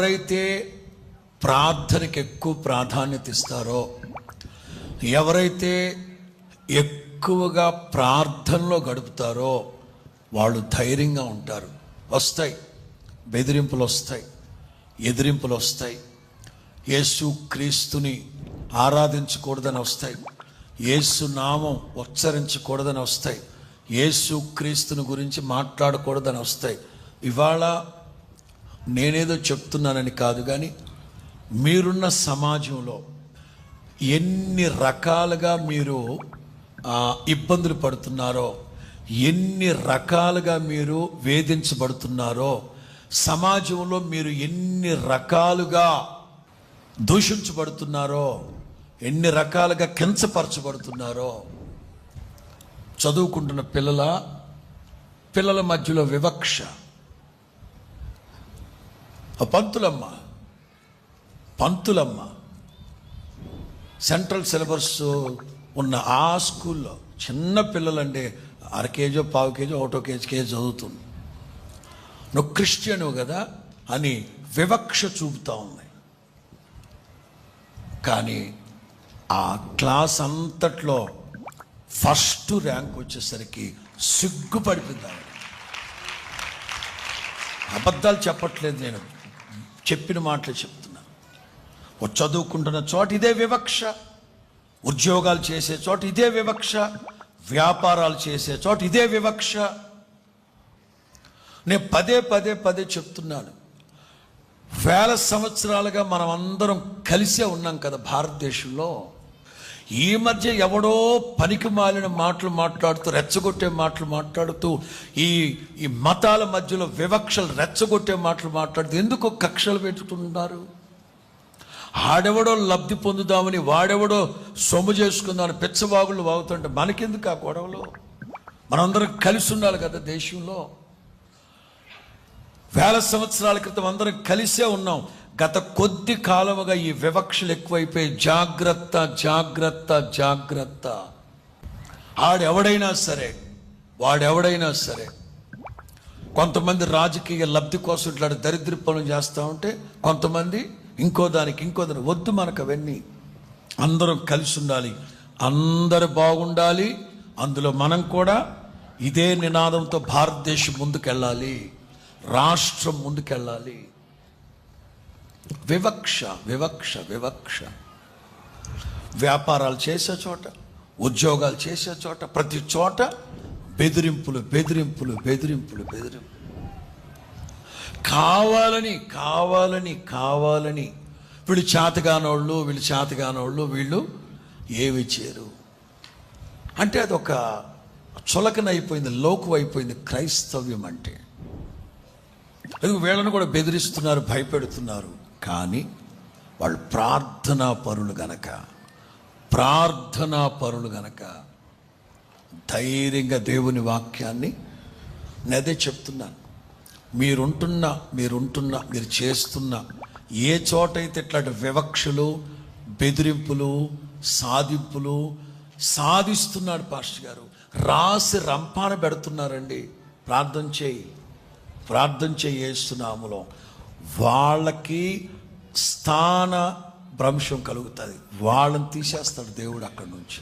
ఎవరైతే ప్రార్థనకి ఎక్కువ ప్రాధాన్యత ఇస్తారో, ఎవరైతే ఎక్కువగా ప్రార్థనలో గడుపుతారో వాళ్ళు ధైర్యంగా ఉంటారు. వస్తాయి బెదిరింపులు, వస్తాయి ఎదిరింపులు, వస్తాయి యేసు క్రీస్తుని ఆరాధించకూడదని వస్తాయి, యేసు నామం ఉచ్చరించకూడదని వస్తాయి, యేసు క్రీస్తుని గురించి మాట్లాడకూడదని వస్తాయి. ఇవాళ నేనేదో చెప్తున్నానని కాదు, కానీ మీరున్న సమాజంలో ఎన్ని రకాలుగా మీరు ఇబ్బందులు పడుతున్నారో, ఎన్ని రకాలుగా మీరు వేధించబడుతున్నారో, సమాజంలో మీరు ఎన్ని రకాలుగా దూషించబడుతున్నారో, ఎన్ని రకాలుగా కించపరచబడుతున్నారో. చదువుకుంటున్న పిల్లల మధ్యలో వివక్ష. పంతులమ్మ సెంట్రల్ సిలబస్ ఉన్న ఆ స్కూల్లో చిన్న పిల్లలండి, అర కేజో పావు కేజో ఒకటో కేజీ చదువుతుంది. నువ్వు క్రిస్టియను కదా అని వివక్ష చూపుతా ఉంది. కానీ ఆ క్లాస్ అంతట్లో ఫస్ట్ ర్యాంక్ వచ్చేసరికి సిగ్గుపడిపోయింది. అబద్ధాలు చెప్పట్లేదు, నేను చెప్పిన మాటలు చెప్తున్నా. చదువుకుంటున్న చోట ఇదే వివక్ష, ఉద్యోగాలు చేసే చోట ఇదే వివక్ష, వ్యాపారాలు చేసే చోట ఇదే వివక్ష. నేను పదే చెప్తున్నాను. వేల సంవత్సరాలుగా మనం అందరం కలిసే ఉన్నాం కదా భారతదేశంలో. ఈ మధ్య ఎవడో పనికి మాలిన మాటలు మాట్లాడుతూ, రెచ్చగొట్టే మాటలు మాట్లాడుతూ, ఈ మతాల మధ్యలో వివక్షలు రెచ్చగొట్టే మాటలు మాట్లాడుతూ ఎందుకు కక్షలు పెట్టుకుంటున్నారు? ఆడెవడో లబ్ధి పొందుదామని, వాడెవడో సొమ్ము చేసుకుందామని పిచ్చవాగుళ్ళు వాగుతుంటే మనకెందుకు ఆ గొడవలు? మనందరం కలిసి ఉండాలి కదా దేశంలో. వేల సంవత్సరాల క్రితం అందరం కలిసే ఉన్నాం. గత కొద్ది కాలముగా ఈ వివక్షలు ఎక్కువైపోయి జాగ్రత్త. వాడెవడైనా సరే కొంతమంది రాజకీయ లబ్ధి కోసం ఇట్లా దరిద్ర పనులు చేస్తూ ఉంటే, కొంతమంది ఇంకో దానికి వద్దు. మనకు అవన్నీ అందరం కలిసి ఉండాలి, అందరు బాగుండాలి. అందులో మనం కూడా ఇదే నినాదంతో భారతదేశం ముందుకెళ్ళాలి, రాష్ట్రం ముందుకెళ్ళాలి. వివక్ష వ్యాపారాలు చేసే చోట, ఉద్యోగాలు చేసే చోట, ప్రతి చోట బెదిరింపులు. కావాలని వీళ్ళు చేతగానోళ్ళు వీళ్ళు ఏవి చేయరు అంటే అదొక చులకనైపోయింది, లోకు అయిపోయింది క్రైస్తవ్యం అంటే. వీళ్ళను కూడా బెదిరిస్తున్నారు, భయపెడుతున్నారు. కానీ వాళ్ళు ప్రార్థనా పరులు గనక ధైర్యంగా దేవుని వాక్యాన్ని నేదే చెప్తున్నాను. మీరు చేస్తున్న ఏ చోటైతే ఇట్లాంటి వివక్షలు, బెదిరింపులు, సాధింపులు సాధిస్తున్నాడు పాస్టర్ గారు, రాసి రంపాన పెడుతున్నారండి. ప్రార్థన చేయి యేసునామములో. వాళ్ళకి స్థాన భ్రంశం కలుగుతుంది, వాళ్ళని తీసేస్తాడు దేవుడు అక్కడి నుంచి.